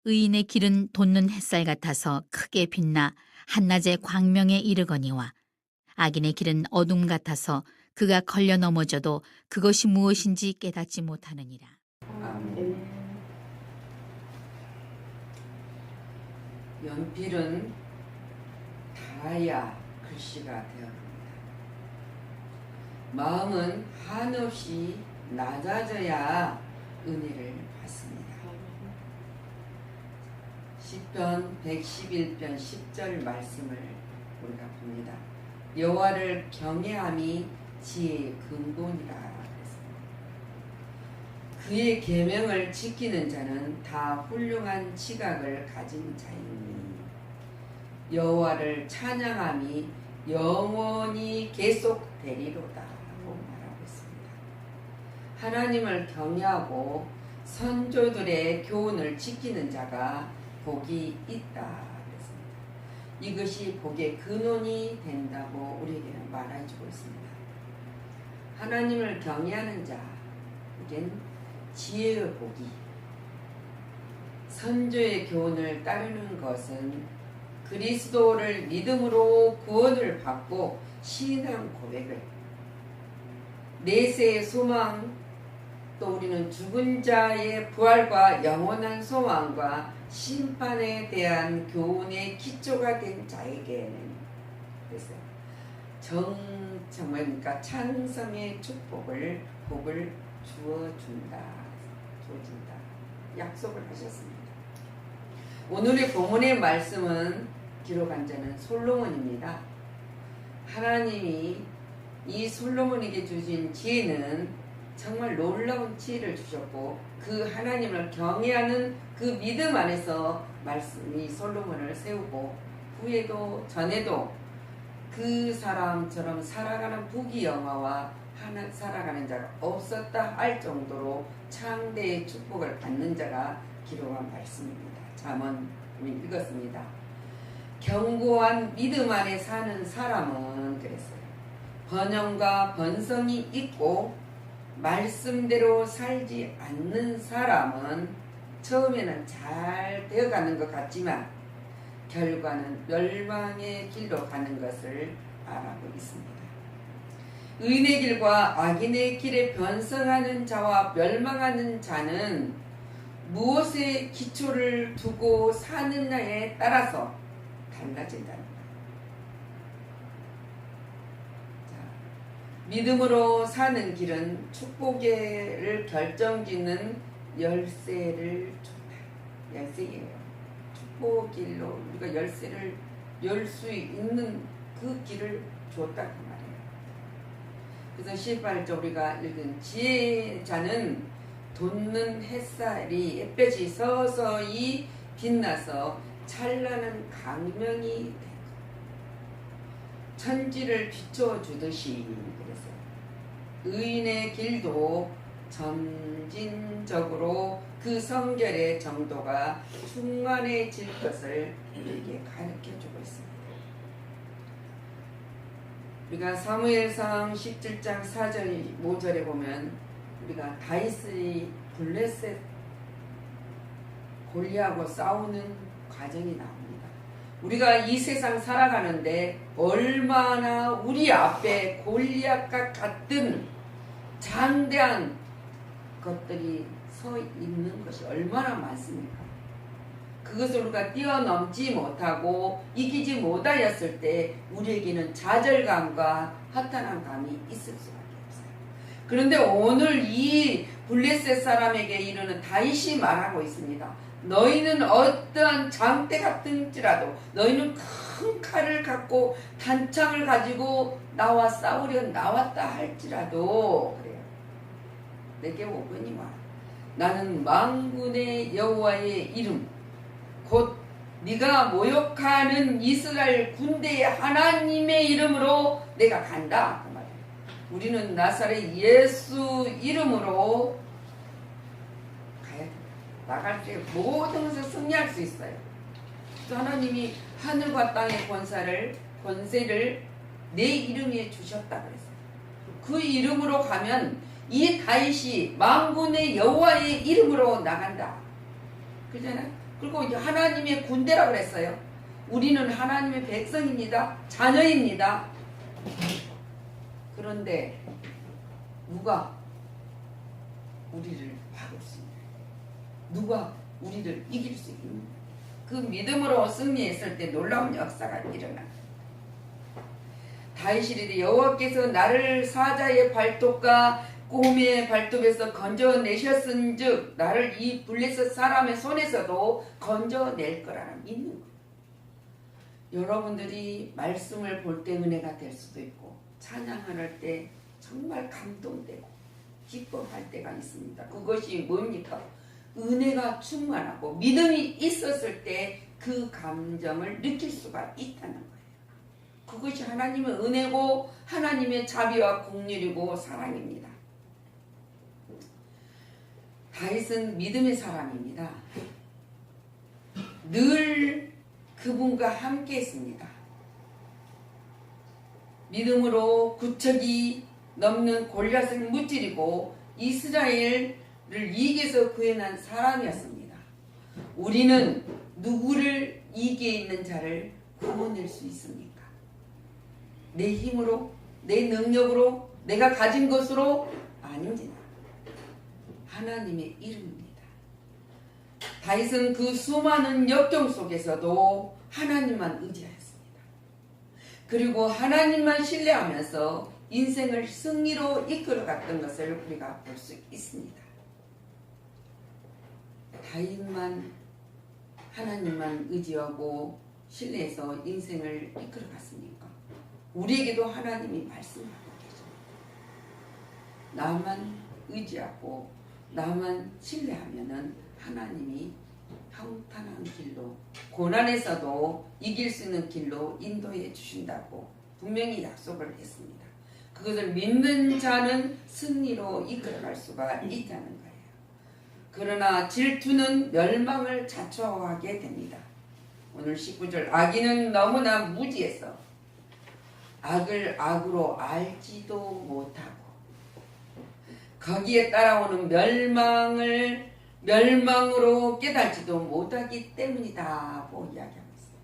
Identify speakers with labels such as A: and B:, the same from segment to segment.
A: 의인의 길은 돋는 햇살 같아서 크게 빛나 한낮의 광명에 이르거니와 악인의 길은 어둠 같아서 그가 걸려 넘어져도 그것이 무엇인지 깨닫지 못하느니라.
B: 아멘. 연필은 닿아야 글씨가 되어갑니다. 마음은 한없이 낮아져야 은혜를 받습니다. 시편 111편 10절 말씀을 우리가 봅니다. 여호와를 경외함이 지혜의 근본이라. 그의 계명을 지키는 자는 다 훌륭한 지각을 가진 자이니 여호와를 찬양함이 영원히 계속되리로다 라고 말하고 있습니다. 하나님을 경외하고 선조들의 교훈을 지키는 자가 복이 있다 그랬습니다. 이것이 복의 근원이 된다고 우리에게는 말해주고 있습니다. 하나님을 경외하는 자에겐 지혜의 복이, 선조의 교훈을 따르는 것은 그리스도를 믿음으로 구원을 받고 신앙 고백을, 내세의 소망, 또 우리는 죽은 자의 부활과 영원한 소망과 심판에 대한 교훈의 기초가 된 자에게는 그래서 정말 찬성의 축복을, 복을 주어준다. 약속을 하셨습니다. 오늘의 본문의 말씀은 기록한 자는 솔로몬입니다. 하나님이 이 솔로몬에게 주신 지혜는 정말 놀라운 지혜를 주셨고 그 하나님을 경외하는 그 믿음 안에서 말씀이 솔로몬을 세우고 후에도 전에도 그 사람처럼 살아가는 부귀영화와 살아가는 자가 없었다 할 정도로 창대의 축복을 받는 자가 기록한 말씀입니다. 잠언 읽었습니다. 견고한 믿음 안에 사는 사람은 그랬어요. 번영과 번성이 있고 말씀대로 살지 않는 사람은 처음에는 잘 되어가는 것 같지만 결과는 멸망의 길로 가는 것을 말하고 있습니다. 의인의 길과 악인의 길에 변성하는 자와 멸망하는 자는 무엇에 기초를 두고 사느냐에 따라서 달라진다는 거예요. 믿음으로 사는 길은 축복을 결정짓는 열쇠를 준다. 열쇠예요. 축복길로 우리가 열쇠를 열 수 있는 그 길을 줬다고 말해요. 그래서 18절 우리가 읽은 지혜자는 돋는 햇빛이 서서히 빛나서 찬란한 강명이 되고 천지를 비춰주듯이 그래서 의인의 길도 점진적으로 그 성결의 정도가 충만해질 것을 우리에게 가르쳐주고 있습니다. 우리가 사무엘상 17장 4절 5절에 보면 우리가 다윗이 블레셋 골리앗하고 싸우는 과정이 나옵니다. 우리가 이 세상 살아가는데 얼마나 우리 앞에 골리앗과 같은 장대한 것들이 서 있는 것이 얼마나 많습니까? 그것을 우리가 뛰어넘지 못하고 이기지 못하였을 때 우리에게는 좌절감과 허탄한 감이 있을 수밖에 없어요. 그런데 오늘 이 블레셋 사람에게 이르는 다윗이 말하고 있습니다. 너희는 어떠한 장대 같은지라도 너희는 큰 칼을 갖고 단창을 가지고 나와 싸우려 나왔다 할지라도 그래요. 내게 오거니와 나는 만군의 여호와의 이름 곧 네가 모욕하는 이스라엘 군대의 하나님의 이름으로 내가 간다. 그 말이에요. 우리는 나사렛 예수 이름으로 가야 된다. 나갈 때 모든 것을 승리할 수 있어요. 또 하나님이 하늘과 땅의 권세를 내 이름 위에 주셨다 그랬어요. 그 이름으로 가면 이 다윗이 만군의 여호와의 이름으로 나간다. 그러잖아요. 그리고 이제 하나님의 군대라 그랬어요. 우리는 하나님의 백성입니다. 자녀입니다. 그런데 누가 우리를 막을 수 있냐? 누가 우리를 이길 수 있냐? 그 믿음으로 승리했을 때 놀라운 역사가 일어나. 다윗이 이르되 여호와께서 나를 사자의 발톱과 꼬미의 발톱에서 건져내셨은즉 나를 이 블레셋 사람의 손에서도 건져낼 거라는 믿는 거예요. 여러분들이 말씀을 볼 때 은혜가 될 수도 있고 찬양을 할 때 정말 감동되고 기뻐할 때가 있습니다. 그것이 뭡니까? 은혜가 충만하고 믿음이 있었을 때 그 감정을 느낄 수가 있다는 거예요. 그것이 하나님의 은혜고 하나님의 자비와 긍휼이고 사랑입니다. 다윗은 믿음의 사람입니다. 늘 그분과 함께 했습니다. 믿음으로 구척이 넘는 골리앗을 무찌르고 이스라엘을 이겨서 구해난 사람이었습니다. 우리는 누구를 이기에 있는 자를 구원할 수 있습니까? 내 힘으로, 내 능력으로, 내가 가진 것으로 아닙니다. 하나님의 이름입니다. 다윗은 그 수많은 역경 속에서도 하나님만 의지하였습니다. 그리고 하나님만 신뢰하면서 인생을 승리로 이끌어갔던 것을 우리가 볼 수 있습니다. 다윗만 하나님만 의지하고 신뢰해서 인생을 이끌어갔습니까? 우리에게도 하나님이 말씀하고 계십니다. 나만 의지하고 나만 신뢰하면은 하나님이 평탄한 길로 고난에서도 이길 수 있는 길로 인도해 주신다고 분명히 약속을 했습니다. 그것을 믿는 자는 승리로 이끌어갈 수가 있다는 거예요. 그러나 질투는 멸망을 자초하게 됩니다. 오늘 19절 악인은 너무나 무지해서 악을 악으로 알지도 못하고 거기에 따라오는 멸망으로 깨달지도 못하기 때문이다고 이야기하고 있어요.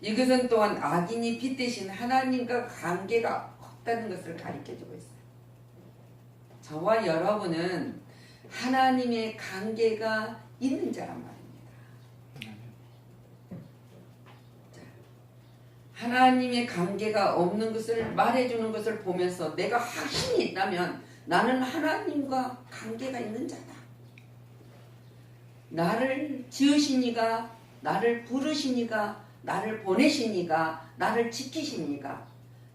B: 이것은 또한 악인이 빛 대신 하나님과 관계가 없다는 것을 가르쳐주고 있어요. 저와 여러분은 하나님의 관계가 있는 자란 말입니다. 자, 하나님의 관계가 없는 것을 말해주는 것을 보면서 내가 확신이 있다면 나는 하나님과 관계가 있는 자다. 나를 지으시니가, 나를 부르시니가, 나를 보내시니가, 나를 지키시니가,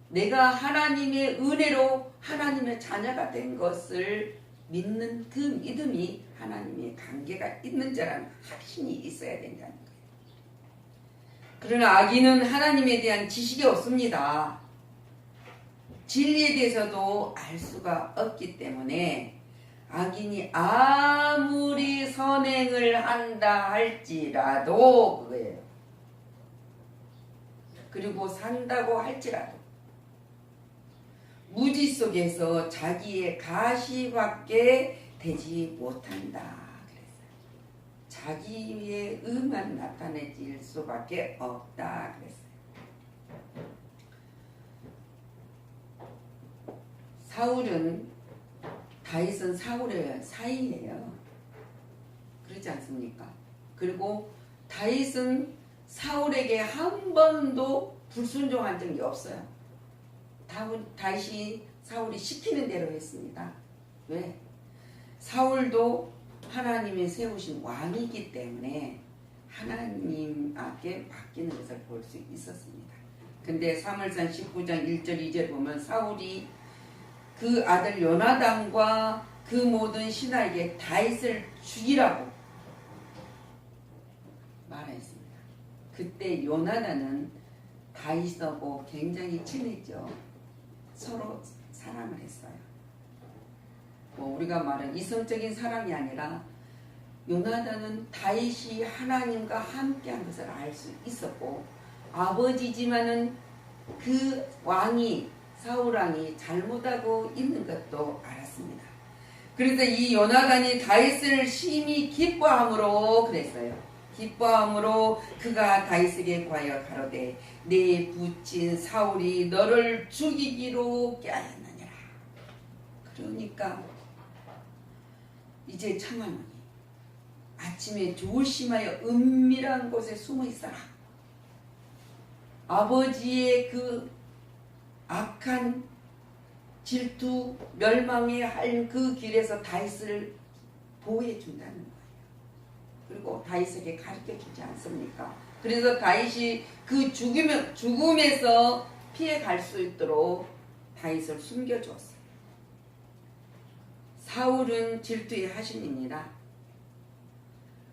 B: 내가 하나님의 은혜로 하나님의 자녀가 된 것을 믿는 그 믿음이 하나님의 관계가 있는 자라는 확신이 있어야 된다는 거예요. 그러나 악인은 하나님에 대한 지식이 없습니다. 진리에 대해서도 알 수가 없기 때문에 악인이 아무리 선행을 한다 할지라도 그거예요. 그리고 산다고 할지라도 무지 속에서 자기의 가시밖에 되지 못한다 그랬어요. 자기의 의만 나타내질 수밖에 없다 그랬어요. 다윗은 사울의 사이예요. 그렇지 않습니까? 그리고 다윗은 사울에게 한 번도 불순종한 적이 없어요. 다윗이 사울이 시키는 대로 했습니다. 왜? 사울도 하나님이 세우신 왕이기 때문에 하나님 앞에 맡기는 것을 볼 수 있었습니다. 근데 사무엘상 19장 1절 2절 보면 사울이 그 아들 요나단과 그 모든 신하에게 다윗을 죽이라고 말했습니다. 그때 요나단은 다윗하고 굉장히 친했죠. 서로 사랑을 했어요. 우리가 말하는 이성적인 사랑이 아니라 요나단은 다윗이 하나님과 함께한 것을 알 수 있었고 아버지지만은 그 왕이 사울왕이 잘못하고 있는 것도 알았습니다. 그래서 이 요나단이 다윗을 심히 기뻐함으로 그랬어요. 기뻐함으로 그가 다윗에게 구하여 가로되 내 부친 사울이 너를 죽이기로 꾀하였느니라. 그러니까 이제 청하노니 아침에 조심하여 은밀한 곳에 숨어 있어라. 아버지의 그 악한 질투, 멸망에 할 그 길에서 다윗을 보호해 준다는 거예요. 그리고 다윗에게 가르쳐 주지 않습니까? 그래서 다윗이 그 죽음에서 피해 갈 수 있도록 다윗을 숨겨 주었어요. 사울은 질투의 하신입니다.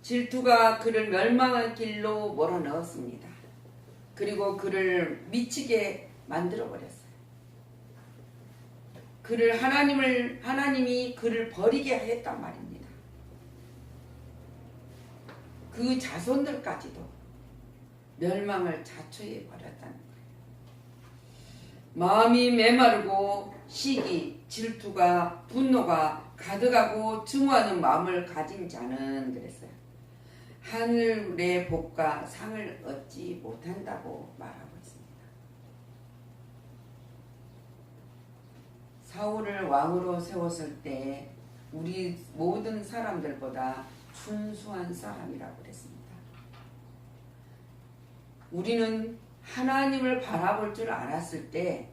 B: 질투가 그를 멸망할 길로 몰아넣었습니다. 그리고 그를 미치게 만들어 버렸어요. 하나님이 그를 버리게 했단 말입니다. 그 자손들까지도 멸망을 자초해 버렸다는 거예요. 마음이 메마르고 시기, 질투가, 분노가 가득하고 증오하는 마음을 가진 자는 그랬어요. 하늘의 복과 상을 얻지 못한다고 말하고 있습니다. 사울을 왕으로 세웠을 때 우리 모든 사람들보다 순수한 사람이라고 그랬습니다. 우리는 하나님을 바라볼 줄 알았을 때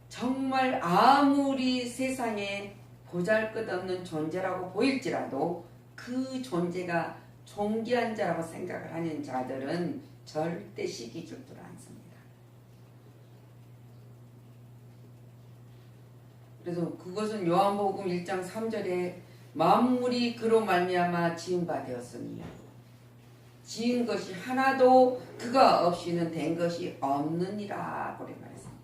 B: 정말 아무리 세상에 보잘것없는 존재라고 보일지라도 그 존재가 존귀한 자라고 생각을 하는 자들은 절대 시기 질투를 않습니다. 그래서 그것은 요한복음 1장 3절에 만물이 그로 말미암아 지은 바 되었으니 지은 것이 하나도 그가 없이는 된 것이 없느니라 그래 말했습니다.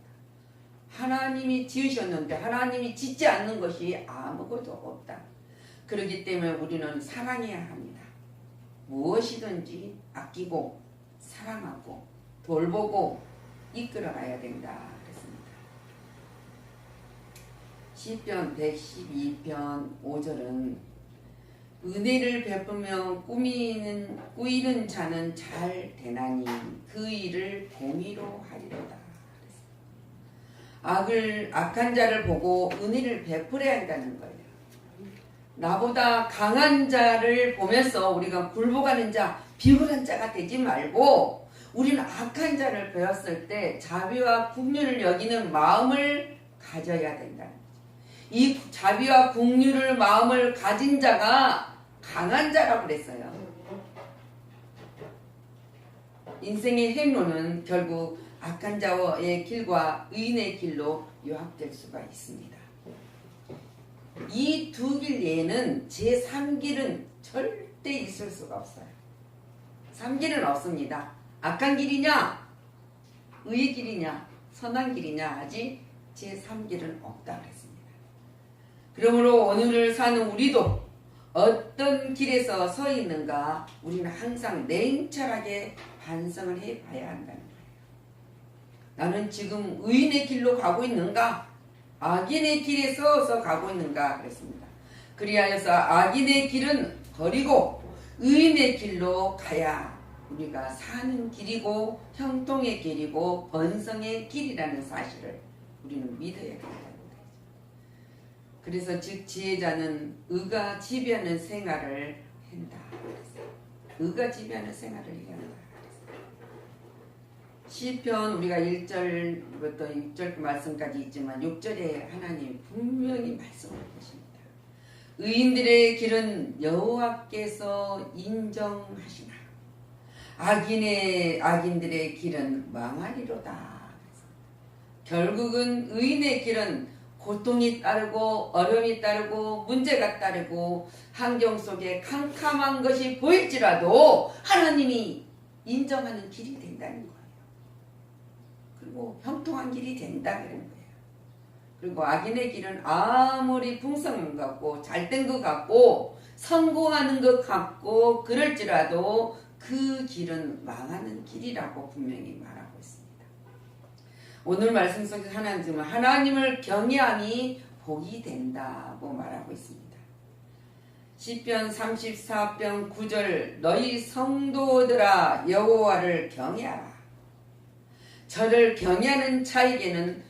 B: 하나님이 지으셨는데 하나님이 짓지 않는 것이 아무것도 없다. 그렇기 때문에 우리는 사랑해야 합니다. 무엇이든지 아끼고 사랑하고 돌보고 이끌어가야 된다 그랬습니다. 시편 112편 5절은 은혜를 베푸며 꾸이는 자는 잘 되나니 그 일을 공의로 하리로다. 악한 자를 보고 은혜를 베풀어야 한다는 거예요. 나보다 강한 자를 보면서 우리가 굴복하는 자, 비굴한 자가 되지 말고 우리는 악한 자를 배웠을 때 자비와 긍휼을 여기는 마음을 가져야 된다는 거죠. 이 자비와 긍휼을 마음을 가진 자가 강한 자라고 그랬어요. 인생의 행로는 결국 악한 자의 길과 의인의 길로 요합될 수가 있습니다. 이 두 길 외에는 제3길은 절대 있을 수가 없어요. 3길은 없습니다. 악한 길이냐 의의 길이냐 선한 길이냐 하지 제3길은 없다 그랬습니다. 그러므로 오늘을 사는 우리도 어떤 길에서 서 있는가 우리는 항상 냉철하게 반성을 해봐야 한다는 거예요. 나는 지금 의인의 길로 가고 있는가 악인의 길에 서서 가고 있는가 그랬습니다. 그리하여서 악인의 길은 버리고 의인의 길로 가야 우리가 사는 길이고 형통의 길이고 번성의 길이라는 사실을 우리는 믿어야 된다는 거죠. 그래서 즉 지혜자는 의가 지배하는 생활을 한다. 의가 지배하는 생활을 해야 한다. 시편 우리가 1절부터 6절 말씀까지 있지만 6절에 하나님 분명히 말씀을 하십니다. 의인들의 길은 여호와께서 인정하시나 악인들의 길은 망하리로다. 결국은 의인의 길은 고통이 따르고 어려움이 따르고 문제가 따르고 환경 속에 캄캄한 것이 보일지라도 하나님이 인정하는 길이 된다는 거예요. 그리고 형통한 길이 된다 그런 거예요. 그리고 악인의 길은 아무리 풍성한 것 같고 잘된 것 같고 성공하는 것 같고 그럴지라도 그 길은 망하는 길이라고 분명히 말하고 있습니다. 오늘 말씀 속에서 하나님은 하나님을 경외함이 복이 된다고 말하고 있습니다. 시편 34편 9절 너희 성도들아 여호와를 경외하라. 저를 경외하는 자에게는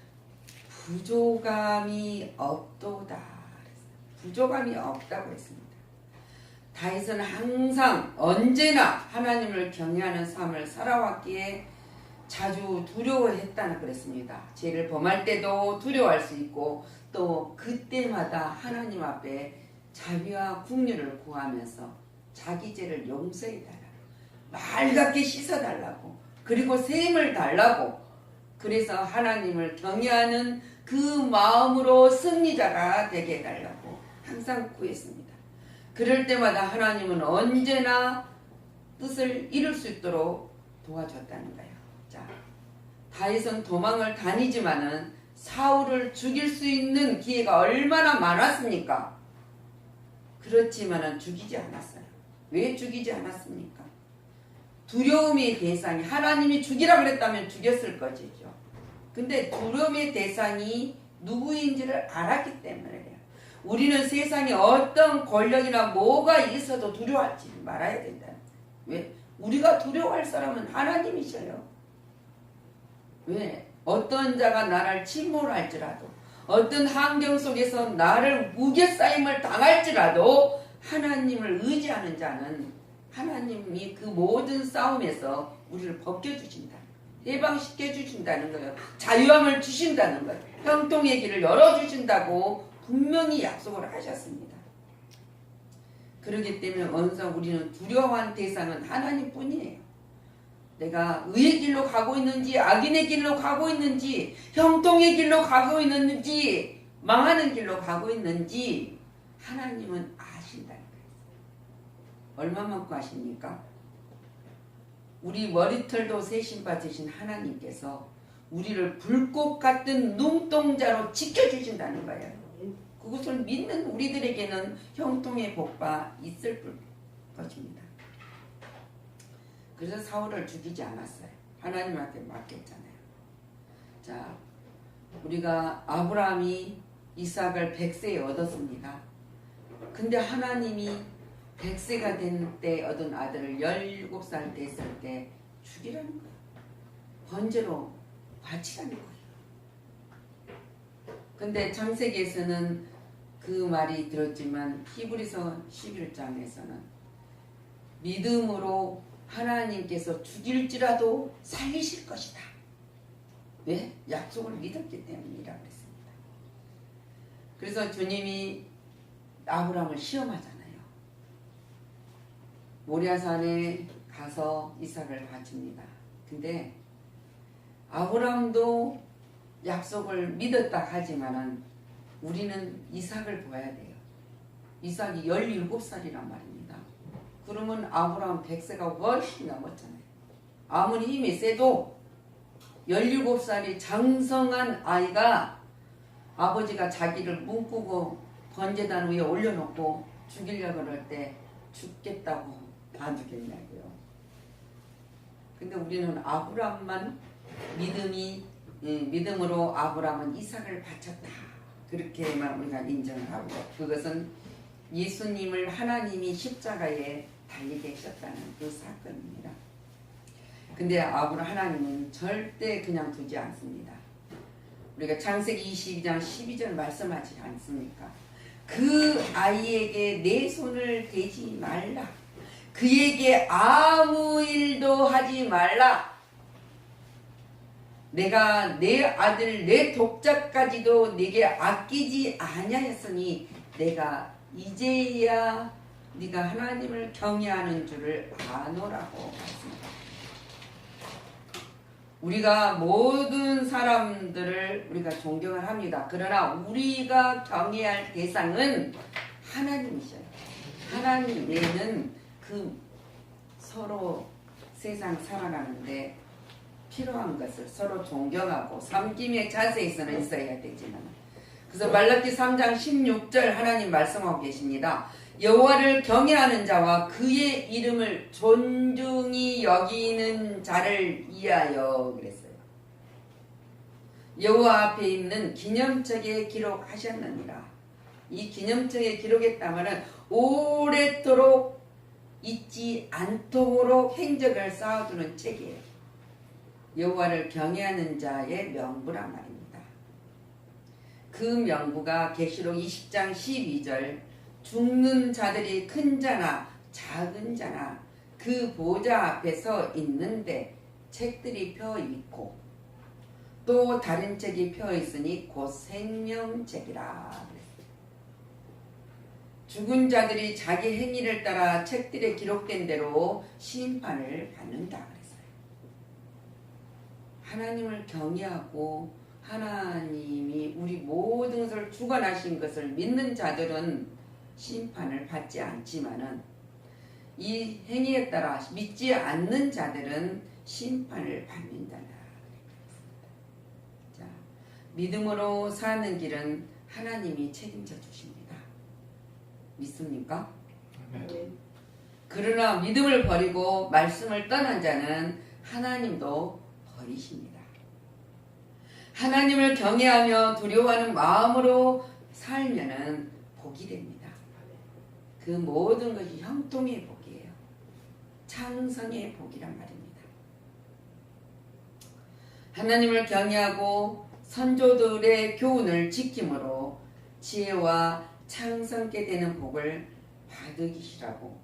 B: 부족함이 없도다. 부족함이 없다고 했습니다. 다윗은 항상 언제나 하나님을 경외하는 삶을 살아왔기에 자주 두려워했다는 그랬습니다. 죄를 범할 때도 두려워할 수 있고 또 그때마다 하나님 앞에 자비와 긍휼을 구하면서 자기 죄를 용서해달라고, 맑게 씻어달라고, 그리고 셈을 달라고, 그래서 하나님을 경외하는 그 마음으로 승리자가 되게 해달라고 항상 구했습니다. 그럴 때마다 하나님은 언제나 뜻을 이룰 수 있도록 도와줬다는 거예요. 자, 다윗은 도망을 다니지만은 사울을 죽일 수 있는 기회가 얼마나 많았습니까? 그렇지만은 죽이지 않았어요. 왜 죽이지 않았습니까? 두려움의 대상이 하나님이 죽이라 그랬다면 죽였을 것이죠. 근데 두려움의 대상이 누구인지를 알았기 때문에 우리는 세상에 어떤 권력이나 뭐가 있어도 두려워하지 말아야 된다. 왜? 우리가 두려워할 사람은 하나님이셔요. 왜? 어떤 자가 나를 침몰할지라도, 어떤 환경 속에서 나를 무게싸임을 당할지라도 하나님을 의지하는 자는 하나님이 그 모든 싸움에서 우리를 벗겨주신다. 해방시켜 주신다는 거예요. 자유함을 주신다는 거예요. 형통의 길을 열어주신다고 분명히 약속을 하셨습니다. 그렇기 때문에 언성 우리는 두려워한 대상은 하나님뿐이에요. 내가 의의 길로 가고 있는지 악인의 길로 가고 있는지 형통의 길로 가고 있는지 망하는 길로 가고 있는지 하나님은 아신다는 거예요. 얼마만큼 아십니까? 우리 머리털도 세신 받으신 하나님께서 우리를 불꽃 같은 눈동자로 지켜주신다는 거예요. 그것을 믿는 우리들에게는 형통의 복과 있을 것입니다. 그래서 사울을 죽이지 않았어요. 하나님한테 맡겼잖아요. 자, 우리가 아브라함이 이삭을 100세에 얻었습니다. 근데 하나님이 100세가 된 때 얻은 아들을 17살 됐을 때 죽이라는 거예요. 번제로 바치라는 거예요. 근데 창세기에서는 그 말이 들었지만 히브리서 11장에서는 믿음으로 하나님께서 죽일지라도 살리실 것이다. 왜? 약속을 믿었기 때문이라고 했습니다. 그래서 주님이 아브라함을 시험하잖아요. 모리아산에 가서 이삭을 바칩니다. 근데 아브라함도 약속을 믿었다 하지만은 우리는 이삭을 봐야 돼요. 이삭이 17살이란 말입니다. 그러면 아브라함 100세가 훨씬 넘었잖아요. 아무리 힘이 세도 17살이 장성한 아이가 아버지가 자기를 묶고 번제단 위에 올려놓고 죽이려고 그럴 때 죽겠다고 안 죽겠냐고요. 근데 우리는 아브라함만 믿음으로 아브라함은 이삭을 바쳤다. 그렇게만 우리가 인정을 하고 그것은 예수님을 하나님이 십자가에 달리게 하셨다는 그 사건입니다. 근데 하나님은 절대 그냥 두지 않습니다. 우리가 창세기 22장 12절 말씀하지 않습니까? 그 아이에게 내 손을 대지 말라. 그에게 아무 일도 하지 말라. 내가 내 아들 내 독자까지도 네게 아끼지 아니하였으니 내가 이제야 네가 하나님을 경외하는 줄을 아노라고 했습니다. 우리가 모든 사람들을 우리가 존경을 합니다. 그러나 우리가 경외할 대상은 하나님이셔요. 하나님 외에는 그 서로 세상 살아가는데 필요한 것을 서로 존경하고 섬김의 자세에서는 있어야 되지만 그래서 말라기 3장 16절 하나님 말씀하고 계십니다. 여호와를 경외하는 자와 그의 이름을 존중히 여기는 자를 위하여 그랬어요. 여호와 앞에 있는 기념책에 기록하셨느니라. 이 기념책에 기록했다면 오랫도록 잊지 않도록 행적을 쌓아두는 책이에요. 여호와를 경외하는 자의 명부란 말입니다. 그 명부가 계시록 20장 12절 죽는 자들이 큰 자나 작은 자나 그 보좌 앞에 서 있는데 책들이 펴 있고 또 다른 책이 펴 있으니 곧 생명책이라. 죽은 자들이 자기 행위를 따라 책들에 기록된 대로 심판을 받는다 그랬어요. 하나님을 경외하고 하나님이 우리 모든 것을 주관하신 것을 믿는 자들은 심판을 받지 않지만은 이 행위에 따라 믿지 않는 자들은 심판을 받는다. 자, 믿음으로 사는 길은 하나님이 책임져 주십니다. 믿습니까?
C: 네.
B: 그러나 믿음을 버리고 말씀을 떠난 자는 하나님도 버리십니다. 하나님을 경외하며 두려워하는 마음으로 살면은 복이 됩니다. 그 모든 것이 형통의 복이에요. 창성의 복이란 말입니다. 하나님을 경외하고 선조들의 교훈을 지킴으로 지혜와 창성케 되는 복을 받으시라고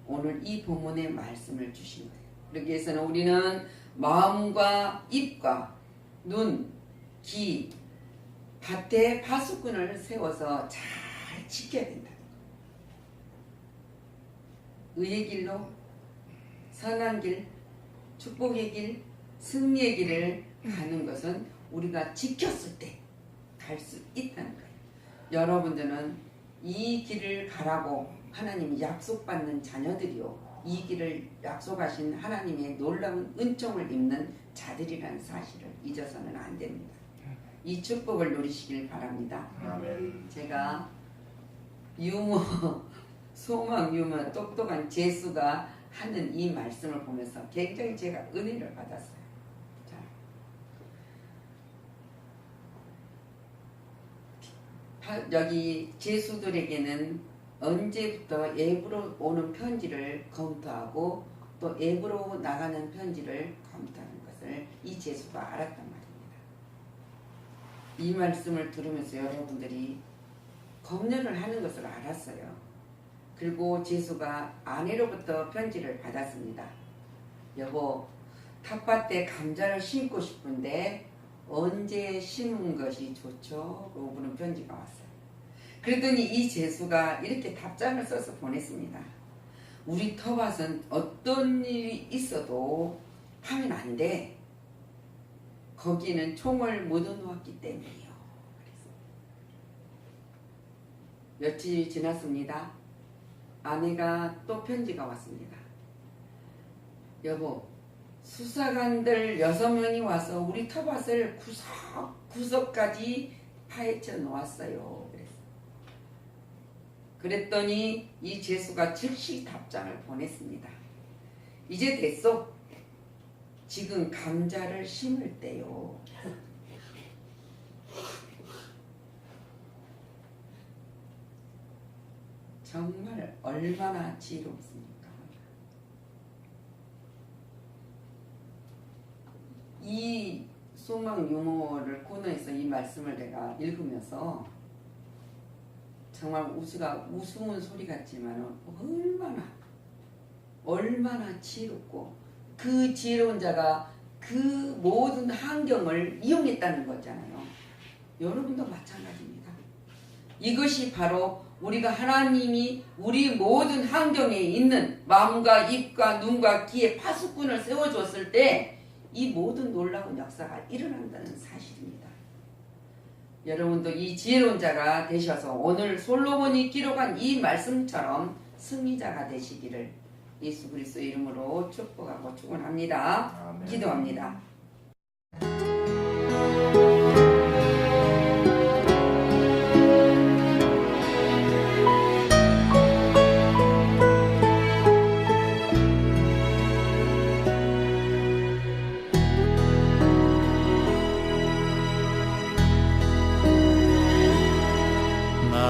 B: 오늘 이 본문의 말씀을 주신 거예요. 그러기 위해서는 우리는 마음과 입과 눈, 귀, 밭에 파수꾼을 세워서 잘 지켜야 된다. 의의 길로 선한 길, 축복의 길, 승리의 길을 가는 것은 우리가 지켰을 때 갈 수 있다는 거예요. 여러분들은 이 길을 가라고 하나님이 약속받는 자녀들이요, 이 길을 약속하신 하나님의 놀라운 은총을 입는 자들이라는 사실을 잊어서는 안 됩니다. 이 축복을 누리시길 바랍니다.
C: 아멘.
B: 제가 유머, 소망 유머 똑똑한 재수가 하는 이 말씀을 보면서 굉장히 제가 은혜를 받았어요. 여기 제수들에게는 언제부터 앱으로 오는 편지를 검토하고 또 앱으로 나가는 편지를 검토하는 것을 이 제수가 알았단 말입니다. 이 말씀을 들으면서 여러분들이 검열을 하는 것을 알았어요. 그리고 제수가 아내로부터 편지를 받았습니다. 여보, 텃밭에 감자를 심고 싶은데 언제 심은 것이 좋죠? 라는 편지가 왔어요. 그랬더니 이 제수가 이렇게 답장을 써서 보냈습니다. 우리 텃밭은 어떤 일이 있어도 하면 안 돼. 거기는 총을 묻어놓았기 때문이요. 며칠 지났습니다. 아내가 또 편지가 왔습니다. 여보, 수사관들 6명이 와서 우리 텃밭을 구석까지 파헤쳐 놓았어요. 그랬더니 이 제수가 즉시 답장을 보냈습니다. 이제 됐어. 지금 감자를 심을 때요. 정말 얼마나 지혜롭습니까? 이 소망 유머를 코너에서 이 말씀을 내가 읽으면서 정말 우스운 소리 같지만 얼마나 지혜롭고 그 지혜로운 자가 그 모든 환경을 이용했다는 거잖아요. 여러분도 마찬가지입니다. 이것이 바로 우리가 하나님이 우리 모든 환경에 있는 마음과 입과 눈과 귀에 파수꾼을 세워줬을 때 이 모든 놀라운 역사가 일어난다는 사실입니다. 여러분도 이 지혜로운 자가 되셔서 오늘 솔로몬이 기록한 이 말씀처럼 승리자가 되시기를 예수 그리스도 이름으로 축복하고 축원합니다.
C: 아멘.
B: 기도합니다.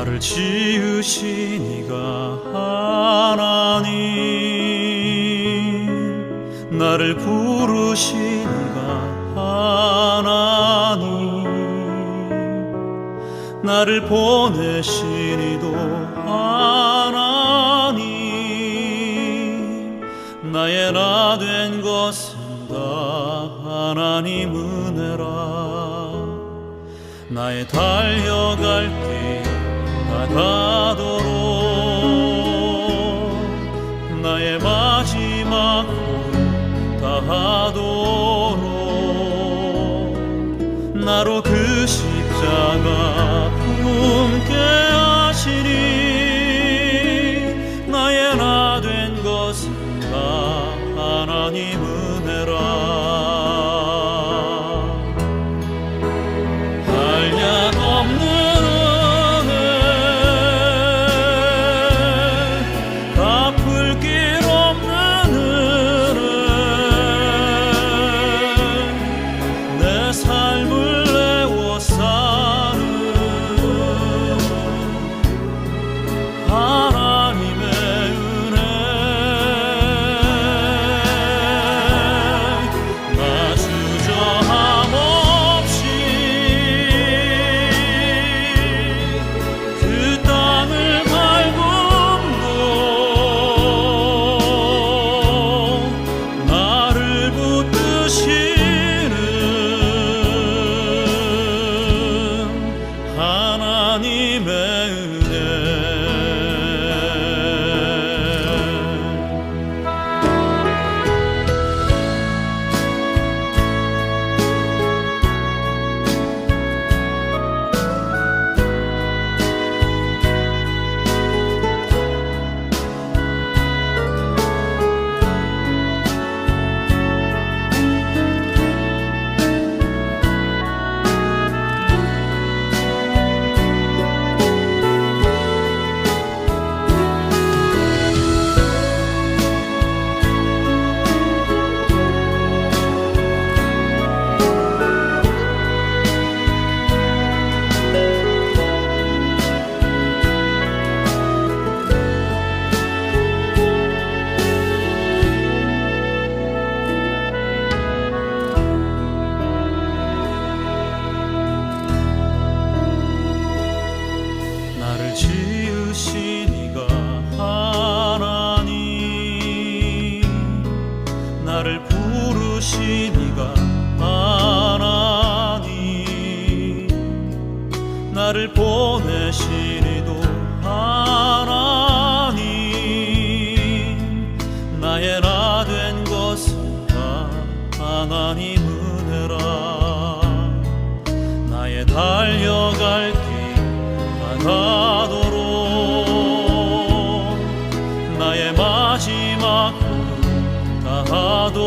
C: 나를 지으신 이가 하나님, 나를 부르신 이가 하나님, 나를 보내신 이도 하나님, 나의 나 된 것은 다 하나님 은혜라. 나의 달려갈 길 다가도록, 나의 마지막 홀 다하도록, 나로 그 십자가 품게 하시니, 나의 나 된 것은 다 하나님 은혜라. 나를 부르신 이가 하나님, 나를 보내신 이도 하나님, 나의 나 된 것은 다 하나님 은혜라. 나의 달려갈 길 다가도록, 나의 마지막 다하도록,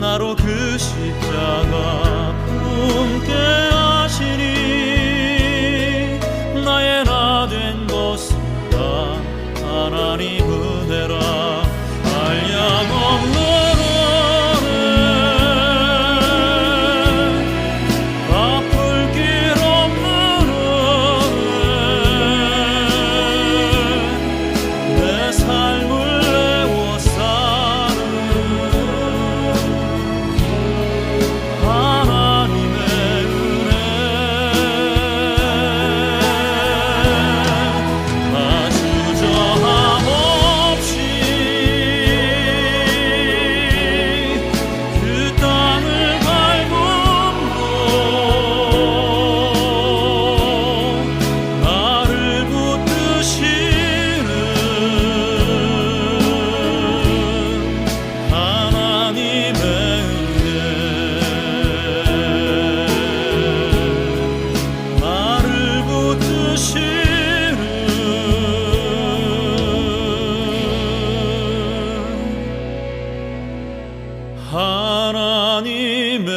C: 나로 그 십자가 품게 하시니, 나의 나 된 것은 다 하나님 은혜라. 한량없는 은혜, 갚을 길 없는 은혜, 내 삶을 하나님의